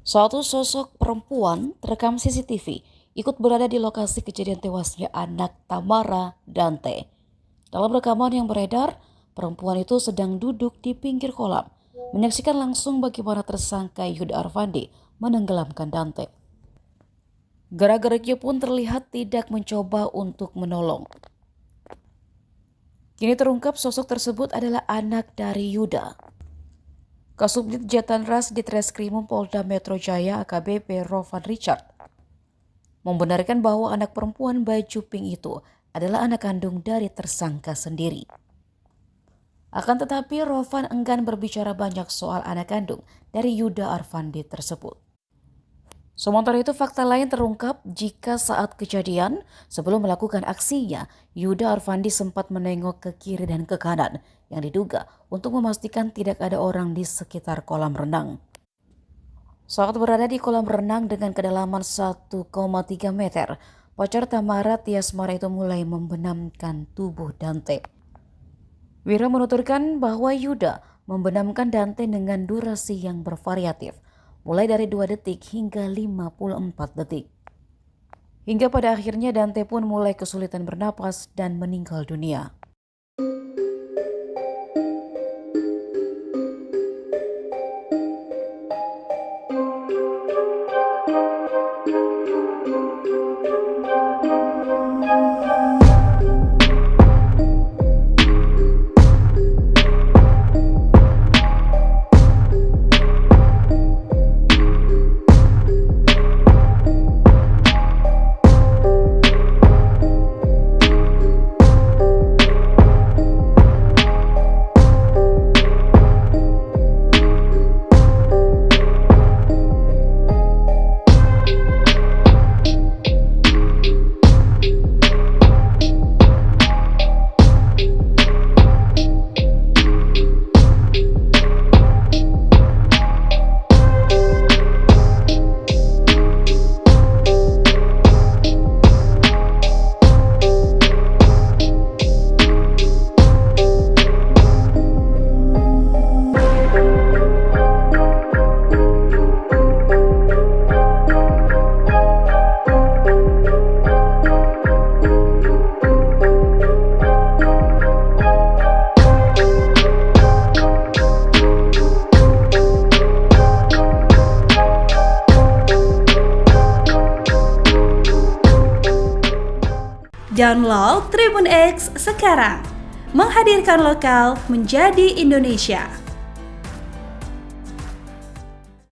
Suatu sosok perempuan terekam CCTV ikut berada di lokasi kejadian tewasnya anak Tamara Dante. Dalam rekaman yang beredar, perempuan itu sedang duduk di pinggir kolam, menyaksikan langsung bagaimana tersangka Yuda Arvandi menenggelamkan Dante. Gerak-geriknya pun terlihat tidak mencoba untuk menolong. Kini terungkap sosok tersebut adalah anak dari Yuda. Kasubdit Jatanras Ditreskrimum Polda Metro Jaya AKBP Rovan Richard membenarkan bahwa anak perempuan baju pink itu adalah anak kandung dari tersangka sendiri. Akan tetapi Rovan enggan berbicara banyak soal anak kandung dari Yuda Arvandi tersebut. Sementara itu fakta lain terungkap jika saat kejadian sebelum melakukan aksinya, Yuda Arvandi sempat menengok ke kiri dan ke kanan yang diduga untuk memastikan tidak ada orang di sekitar kolam renang. Saat berada di kolam renang dengan kedalaman 1,3 meter, pacar Tamara Tiasmara itu mulai membenamkan tubuh Dante. Wira menuturkan bahwa Yuda membenamkan Dante dengan durasi yang bervariatif, mulai dari 2 detik hingga 54 detik. Hingga pada akhirnya Dante pun mulai kesulitan bernapas dan meninggal dunia. Download Tribun X sekarang, menghadirkan lokal menjadi Indonesia.